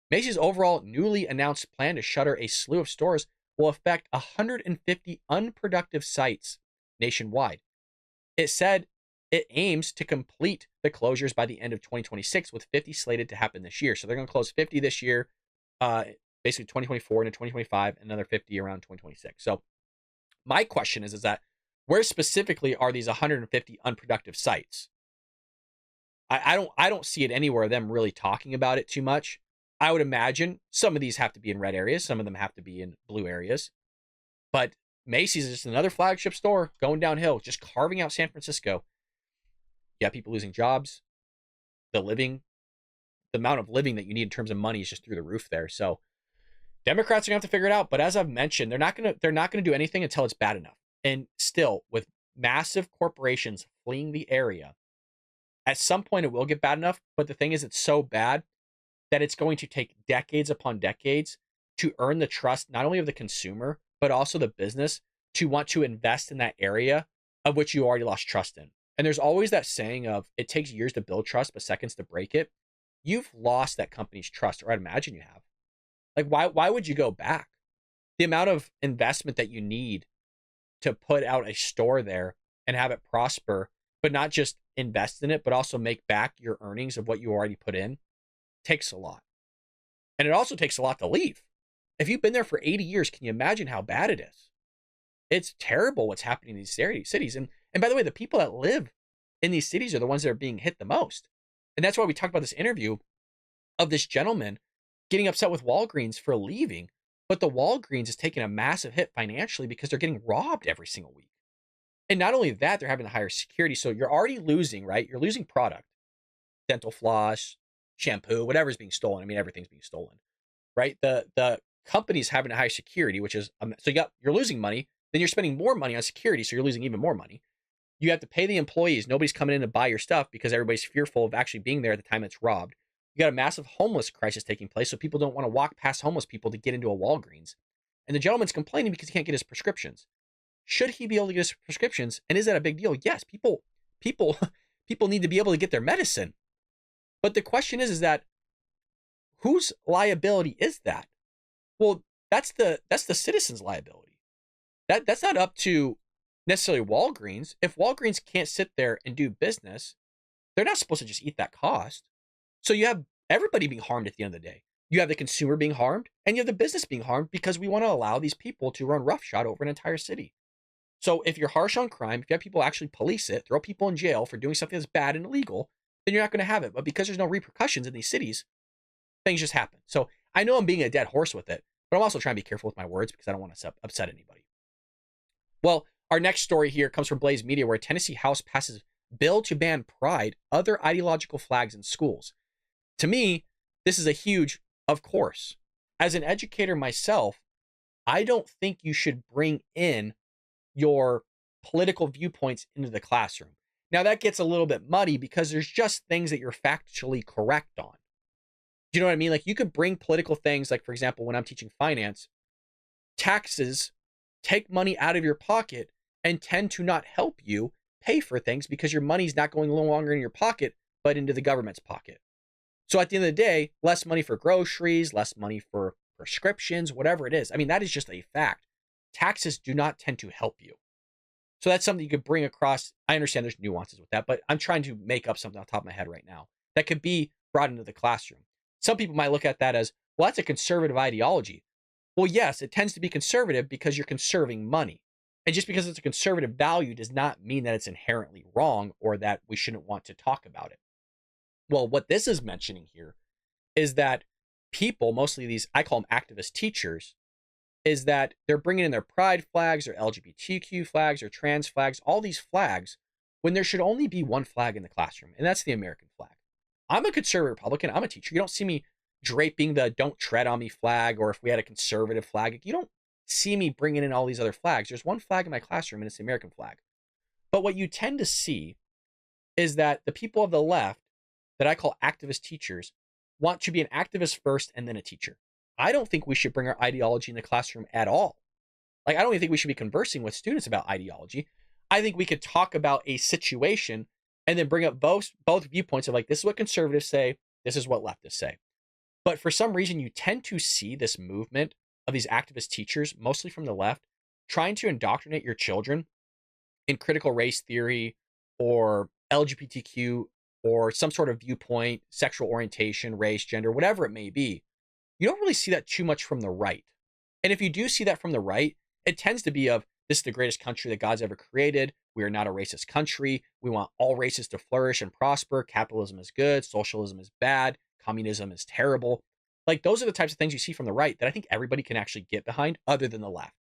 Macy's overall newly announced plan to shutter a slew of stores will affect 150 unproductive sites nationwide. It said it aims to complete the closures by the end of 2026, with 50 slated to happen this year. So they're going to close 50 this year, basically 2024 into 2025, and another 50 around 2026. So my question is that where specifically are these 150 unproductive sites? I don't see it anywhere of them really talking about it too much. I would imagine some of these have to be in red areas. Some of them have to be in blue areas. But Macy's is just another flagship store going downhill, just carving out San Francisco. You have people losing jobs. The amount of living that you need in terms of money is just through the roof there. So Democrats are going to have to figure it out. But as I've mentioned, they're not going to do anything until it's bad enough. And still, with massive corporations fleeing the area, at some point it will get bad enough. But the thing is, it's so bad that it's going to take decades upon decades to earn the trust, not only of the consumer, but also the business to want to invest in that area of which you already lost trust in. And there's always that saying of, it takes years to build trust, but seconds to break it. You've lost that company's trust, or I'd imagine you have. Like, why would you go back? The amount of investment that you need to put out a store there and have it prosper, but not just invest in it, but also make back your earnings of what you already put in, takes a lot. And it also takes a lot to leave. If you've been there for 80 years, can you imagine how bad it is? It's terrible what's happening in these cities. And by the way, the people that live in these cities are the ones that are being hit the most. And that's why we talked about this interview of this gentleman getting upset with Walgreens for leaving. But the Walgreens is taking a massive hit financially because they're getting robbed every single week. And not only that, they're having to hire security. So you're already losing, right? You're losing product, dental floss, shampoo, whatever's being stolen. I mean, everything's being stolen, right? The company's having to hire security, which is, so you're losing money. Then you're spending more money on security. So you're losing even more money. You have to pay the employees. Nobody's coming in to buy your stuff because everybody's fearful of actually being there at the time it's robbed. You got a massive homeless crisis taking place. So people don't want to walk past homeless people to get into a Walgreens. And the gentleman's complaining because he can't get his prescriptions. Should he be able to get his prescriptions? And is that a big deal? Yes, people need to be able to get their medicine. But the question is that whose liability is that? Well, that's the citizen's liability. That's not up to necessarily Walgreens. If Walgreens can't sit there and do business, they're not supposed to just eat that cost. So you have everybody being harmed at the end of the day. You have the consumer being harmed, and you have the business being harmed because we want to allow these people to run roughshod over an entire city. So if you're harsh on crime, if you have people actually police it, throw people in jail for doing something that's bad and illegal, then you're not going to have it. But because there's no repercussions in these cities, things just happen. So I know I'm being a dead horse with it, but I'm also trying to be careful with my words because I don't want to upset anybody. Well, our next story here comes from Blaze Media, where Tennessee House passes bill to ban pride, other ideological flags in schools. To me, this is a huge, of course. As an educator myself, I don't think you should bring in your political viewpoints into the classroom. Now, that gets a little bit muddy because there's just things that you're factually correct on. Do you know what I mean? Like, you could bring political things, like, for example, when I'm teaching finance, taxes take money out of your pocket and tend to not help you pay for things because your money's not going no longer in your pocket, but into the government's pocket. So at the end of the day, less money for groceries, less money for prescriptions, whatever it is. I mean, that is just a fact. Taxes do not tend to help you. So that's something you could bring across. I understand there's nuances with that, but I'm trying to make up something off the top of my head right now that could be brought into the classroom. Some people might look at that as, well, that's a conservative ideology. Well, yes, it tends to be conservative because you're conserving money. And just because it's a conservative value does not mean that it's inherently wrong or that we shouldn't want to talk about it. Well, what this is mentioning here is that people, mostly these, I call them activist teachers, is that they're bringing in their pride flags or LGBTQ flags or trans flags, all these flags, when there should only be one flag in the classroom, and that's the American flag. I'm a conservative Republican. I'm a teacher. You don't see me draping the "Don't Tread on Me" flag, or if we had a conservative flag, you don't see me bringing in all these other flags. There's one flag in my classroom, and it's the American flag. But what you tend to see is that the people of the left that I call activist teachers want to be an activist first and then a teacher. I don't think we should bring our ideology in the classroom at all. Like, I don't even think we should be conversing with students about ideology. I think we could talk about a situation and then bring up both viewpoints of, like, this is what conservatives say, this is what leftists say. But for some reason, you tend to see this movement of these activist teachers, mostly from the left, trying to indoctrinate your children in critical race theory or LGBTQ or some sort of viewpoint, sexual orientation, race, gender, whatever it may be. You don't really see that too much from the right. And if you do see that from the right, it tends to be of, this is the greatest country that God's ever created. We are not a racist country. We want all races to flourish and prosper. Capitalism is good. Socialism is bad. Communism is terrible. Like, those are the types of things you see from the right that I think everybody can actually get behind other than the left.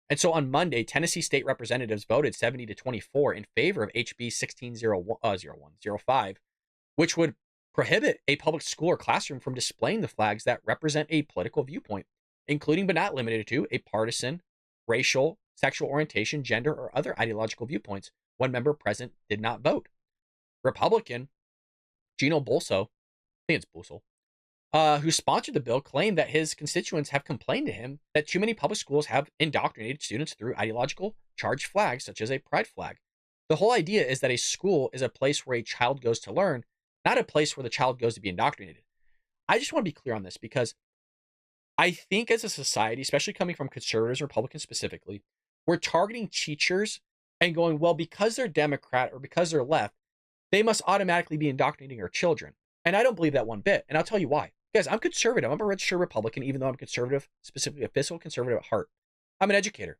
And so on Monday, Tennessee state representatives voted 70-24 in favor of HB 160105, which would prohibit a public school or classroom from displaying the flags that represent a political viewpoint, including but not limited to a partisan, racial, sexual orientation, gender, or other ideological viewpoints. One member present did not vote. Republican Gino Bolso, I think it's Busel, who sponsored the bill, claimed that his constituents have complained to him that too many public schools have indoctrinated students through ideological charged flags, such as a pride flag. The whole idea is that a school is a place where a child goes to learn, not a place where the child goes to be indoctrinated. I just want to be clear on this because I think as a society, especially coming from conservatives, Republicans specifically, we're targeting teachers and going, well, because they're Democrat or because they're left, they must automatically be indoctrinating our children. And I don't believe that one bit. And I'll tell you why. Guys, I'm conservative. I'm a registered Republican, even though I'm conservative, specifically a fiscal conservative at heart. I'm an educator.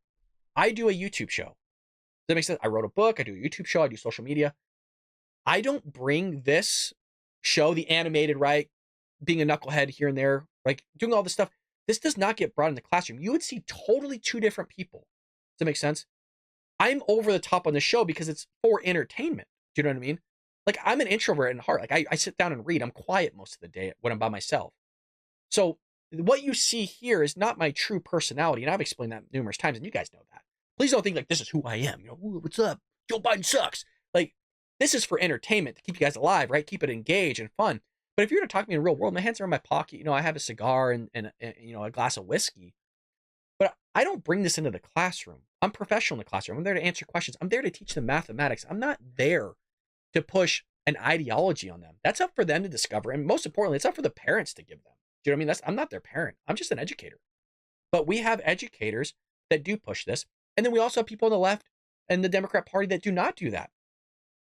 I do a YouTube show. Does that make sense? I wrote a book. I do a YouTube show. I do social media. I don't bring this show, the animated, right, being a knucklehead here and there, like doing all this stuff. This does not get brought in the classroom. You would see totally two different people. Does that make sense? I'm over the top on the show because it's for entertainment. Do you know what I mean? Like, I'm an introvert in heart. Like, I sit down and read. I'm quiet most of the day when I'm by myself. So what you see here is not my true personality. And I've explained that numerous times, and you guys know that. Please don't think like this is who I am. You know, what's up? Joe Biden sucks. Like, this is for entertainment to keep you guys alive, right? Keep it engaged and fun. But if you're going to talk to me in the real world, my hands are in my pocket. You know, I have a cigar and you know, a glass of whiskey. But I don't bring this into the classroom. I'm professional in the classroom. I'm there to answer questions. I'm there to teach them mathematics. I'm not there to push an ideology on them. That's up for them to discover. And most importantly, it's up for the parents to give them. Do you know what I mean? I'm not their parent. I'm just an educator. But we have educators that do push this. And then we also have people on the left and the Democrat Party that do not do that.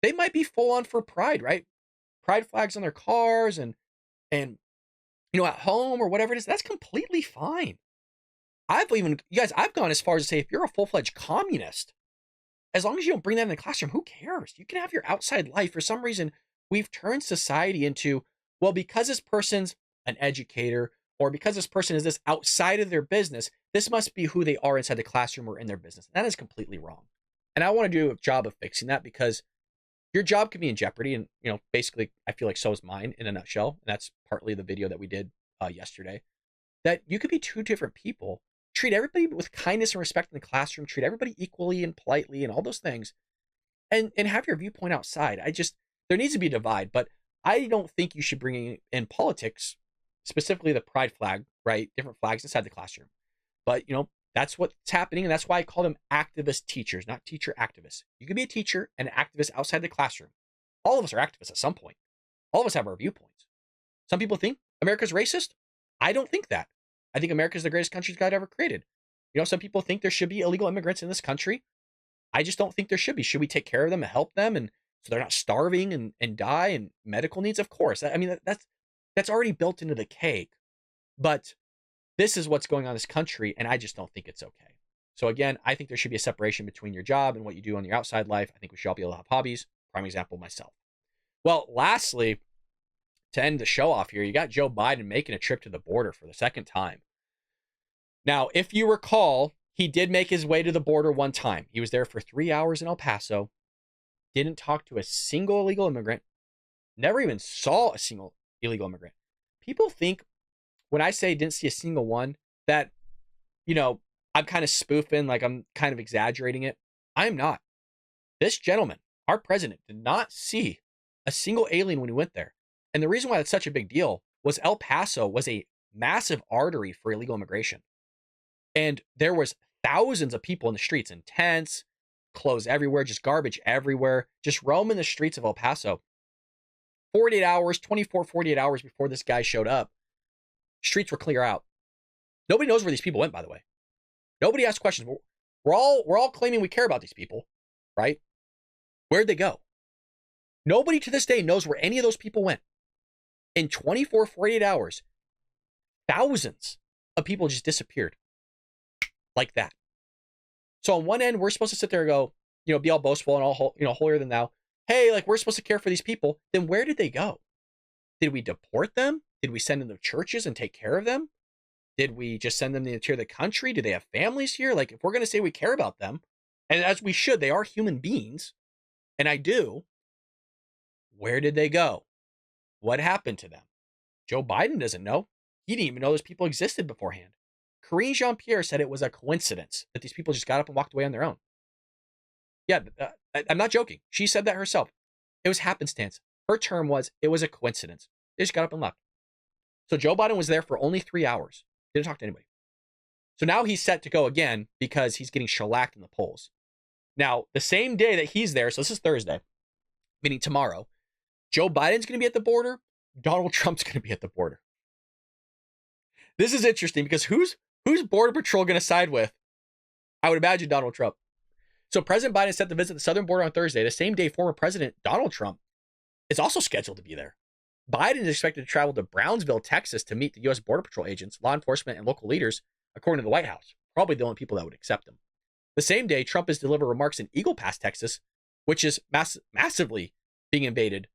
They might be full on for pride, right? Pride flags on their cars and at home or whatever it is, that's completely fine. I've gone as far as to say, if you're a full-fledged communist, as long as you don't bring that in the classroom, who cares? You can have your outside life. For some reason, we've turned society into, well, because this person's an educator, or because this person is this outside of their business, this must be who they are inside the classroom or in their business. That is completely wrong. And I want to do a job of fixing that, because your job could be in jeopardy. And, basically, I feel like so is mine in a nutshell. And that's partly the video that we did yesterday, that you could be two different people. Treat everybody with kindness and respect in the classroom. Treat everybody equally and politely and all those things. And have your viewpoint outside. There needs to be a divide, but I don't think you should bring in politics, specifically the pride flag, right? Different flags inside the classroom. But, that's what's happening. And that's why I call them activist teachers, not teacher activists. You can be a teacher and an activist outside the classroom. All of us are activists at some point. All of us have our viewpoints. Some people think America's racist. I don't think that. I think America's the greatest country God ever created. Some people think there should be illegal immigrants in this country. I just don't think there should be. Should we take care of them and help them, and so they're not starving and die, and medical needs? Of course. I mean, that's already built into the cake. But this is what's going on in this country, and I just don't think it's okay. So again, I think there should be a separation between your job and what you do on your outside life. I think we should all be able to have hobbies. Prime example, myself. Well, lastly, to end the show off here, you got Joe Biden making a trip to the border for the second time. Now, if you recall, he did make his way to the border one time. He was there for 3 hours in El Paso, didn't talk to a single illegal immigrant, never even saw a single illegal immigrant. People think when I say didn't see a single one that, I'm kind of spoofing, like I'm kind of exaggerating it. I am not. This gentleman, our president, did not see a single alien when he went there. And the reason why that's such a big deal was El Paso was a massive artery for illegal immigration. And there was thousands of people in the streets, in tents, clothes everywhere, just garbage everywhere, just roaming the streets of El Paso. 48 hours before this guy showed up, streets were clear out. Nobody knows where these people went, by the way. Nobody asked questions. We're all claiming we care about these people, right? Where'd they go? Nobody to this day knows where any of those people went. In 48 hours, thousands of people just disappeared like that. So on one end, we're supposed to sit there and go, be all boastful and all, holier than thou. Hey, like, we're supposed to care for these people. Then where did they go? Did we deport them? Did we send them to churches and take care of them? Did we just send them to the interior of the country? Do they have families here? Like, if we're going to say we care about them, and as we should, they are human beings, and I do, where did they go? What happened to them? Joe Biden doesn't know. He didn't even know those people existed beforehand. Karine Jean-Pierre said it was a coincidence that these people just got up and walked away on their own. Yeah, I'm not joking. She said that herself. It was happenstance. Her term was, it was a coincidence. They just got up and left. So Joe Biden was there for only 3 hours. Didn't talk to anybody. So now he's set to go again because he's getting shellacked in the polls. Now, the same day that he's there, so this is Thursday, meaning tomorrow, Joe Biden's going to be at the border. Donald Trump's going to be at the border. This is interesting because who's Border Patrol going to side with? I would imagine Donald Trump. So President Biden is set to visit the southern border on Thursday, the same day former President Donald Trump is also scheduled to be there. Biden is expected to travel to Brownsville, Texas to meet the U.S. Border Patrol agents, law enforcement, and local leaders, according to the White House. Probably the only people that would accept him. The same day, Trump is to deliver remarks in Eagle Pass, Texas, which is massively being invaded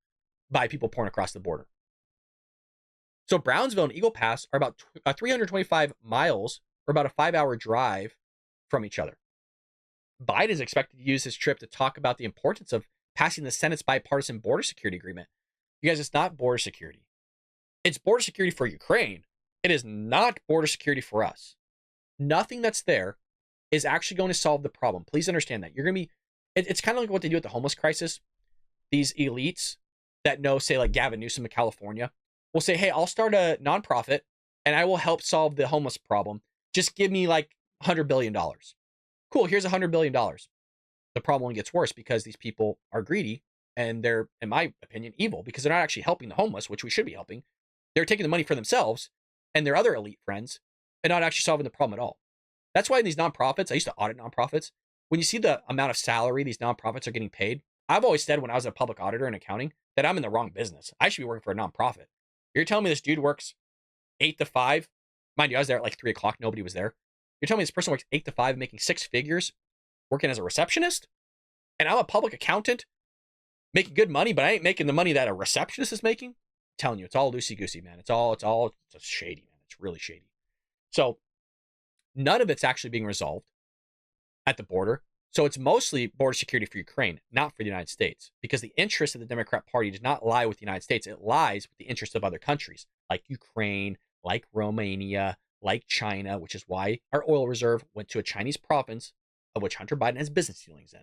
by people pouring across the border. So Brownsville and Eagle Pass are about 325 miles, or about a 5-hour drive from each other. Biden is expected to use his trip to talk about the importance of passing the Senate's bipartisan border security agreement. You guys, it's not border security. It's border security for Ukraine. It is not border security for us. Nothing that's there is actually going to solve the problem. Please understand that. You're going to be, it's kind of like what they do with the homeless crisis. These elites that know, say, like Gavin Newsom in California, will say, hey, I'll start a nonprofit and I will help solve the homeless problem. Just give me like $100 billion. Cool, here's $100 billion. The problem only gets worse because these people are greedy and they're, in my opinion, evil because they're not actually helping the homeless, which we should be helping. They're taking the money for themselves and their other elite friends and not actually solving the problem at all. That's why in these nonprofits, I used to audit nonprofits. When you see the amount of salary these nonprofits are getting paid, I've always said when I was a public auditor in accounting that I'm in the wrong business. I should be working for a nonprofit. You're telling me this dude works 8 to 5. Mind you, I was there at like 3 o'clock. Nobody was there. You're telling me this person works 8 to 5, making 6 figures, working as a receptionist? And I'm a public accountant, making good money, but I ain't making the money that a receptionist is making? I'm telling you, it's all loosey-goosey, man. It's shady, man. It's really shady. So none of it's actually being resolved at the border. So it's mostly border security for Ukraine, not for the United States, because the interest of the Democrat Party does not lie with the United States. It lies with the interests of other countries like Ukraine, like Romania, like China, which is why our oil reserve went to a Chinese province of which Hunter Biden has business dealings in.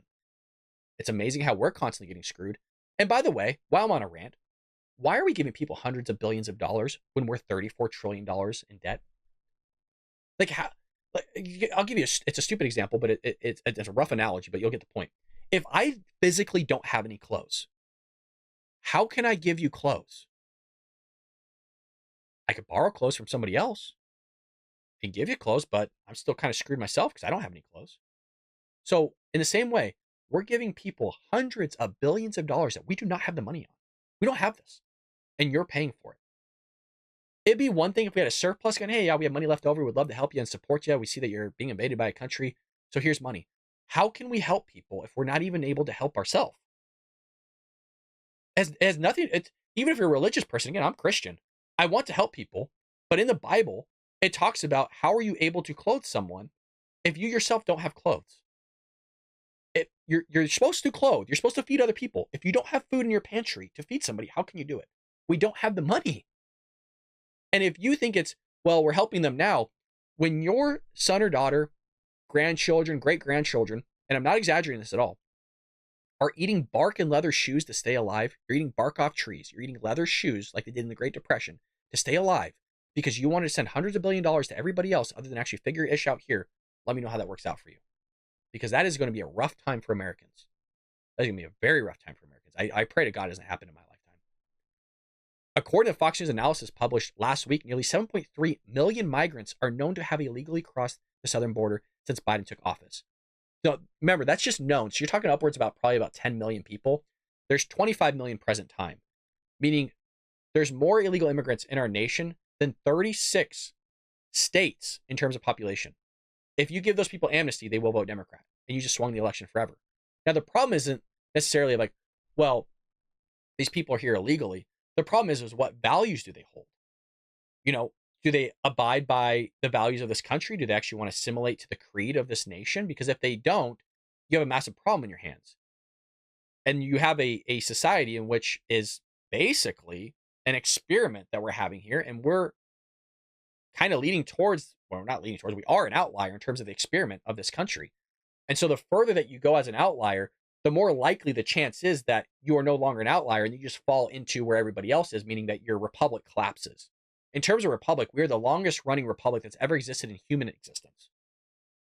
It's amazing how we're constantly getting screwed. And by the way, while I'm on a rant, why are we giving people hundreds of billions of dollars when we're $34 trillion in debt? Like, how? Like, I'll give you it's a stupid example, but it's a rough analogy, but you'll get the point. If I physically don't have any clothes, how can I give you clothes? I could borrow clothes from somebody else and give you clothes, but I'm still kind of screwed myself because I don't have any clothes. So in the same way, we're giving people hundreds of billions of dollars that we do not have the money on. We don't have this, and you're paying for it. It'd be one thing if we had a surplus going, hey, yeah, we have money left over. We'd love to help you and support you. We see that you're being invaded by a country, so here's money. How can we help people if we're not even able to help ourselves? It has nothing. Even if you're a religious person, again, I'm Christian. I want to help people, but in the Bible, it talks about how are you able to clothe someone if you yourself don't have clothes? You're supposed to clothe. You're supposed to feed other people. If you don't have food in your pantry to feed somebody, how can you do it? We don't have the money. And if you think it's, well, we're helping them now, when your son or daughter, grandchildren, great-grandchildren, and I'm not exaggerating this at all, are eating bark and leather shoes to stay alive, you're eating bark off trees, you're eating leather shoes like they did in the Great Depression to stay alive because you wanted to send hundreds of $billions to everybody else other than actually figure ish out here, let me know how that works out for you. Because that is going to be a rough time for Americans. That's going to be a very rough time for Americans. I pray to God it doesn't happen in my lifetime. According to Fox News analysis published last week, nearly 7.3 million migrants are known to have illegally crossed the southern border since Biden took office. Now, remember, that's just known. So you're talking upwards about probably about 10 million people. There's 25 million present time, meaning there's more illegal immigrants in our nation than 36 states in terms of population. If you give those people amnesty, they will vote Democrat, and you just swung the election forever. Now, the problem isn't necessarily like, well, these people are here illegally. The problem is what values do they hold? You know, do they abide by the values of this country? Do they actually want to assimilate to the creed of this nation? Because if they don't, you have a massive problem in your hands. And you have a society in which is basically an experiment that we're having here, and we're kind of leading towards, well, we're not leading towards, we are an outlier in terms of the experiment of this country. And so the further that you go as an outlier, the more likely the chance is that you are no longer an outlier and you just fall into where everybody else is, meaning that your republic collapses. In terms of republic, we're the longest running republic that's ever existed in human existence.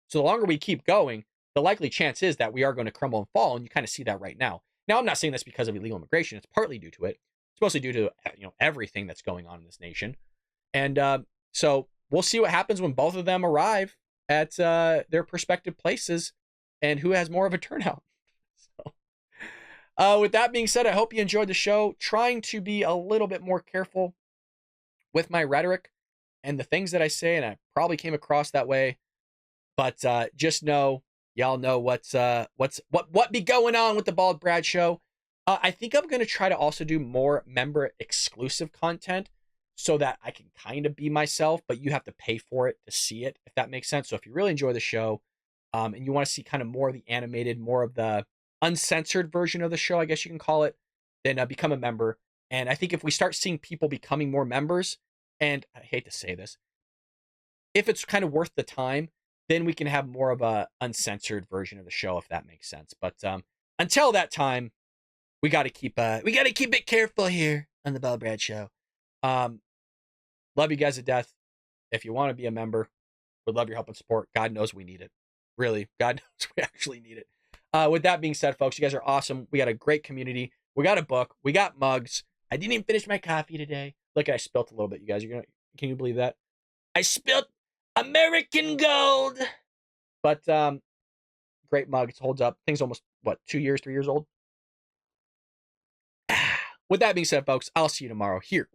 So the longer we keep going, the likely chance is that we are going to crumble and fall, and you kind of see that right now. Now, I'm not saying this because of illegal immigration. It's partly due to it. It's mostly due to everything that's going on in this nation. And so we'll see what happens when both of them arrive at their respective places and who has more of a turnout. So, with that being said, I hope you enjoyed the show. Trying to be a little bit more careful with my rhetoric and the things that I say, and I probably came across that way. But just know, y'all know what be going on with the Bald Brad Show. I think I'm going to try to also do more member exclusive content so that I can kind of be myself, but you have to pay for it to see it, if that makes sense. So if you really enjoy the show and you want to see kind of more of the animated, more of the uncensored version of the show, I guess you can call it, then become a member. And I think if we start seeing people becoming more members, and I hate to say this, if it's kind of worth the time, then we can have more of a uncensored version of the show, if that makes sense. But until that time, we got to keep it careful here on the Bald Brad Show. Love you guys to death. If you want to be a member, would love your help and support. God knows we need it. Really, God knows we actually need it. With that being said, folks, you guys are awesome. We got a great community. We got a book. We got mugs. I didn't even finish my coffee today. Look, I spilt a little bit. You guys, can you believe that? I spilt American gold. But great mug. It holds up. Thing's almost, 2 years, 3 years old? With that being said, folks, I'll see you tomorrow here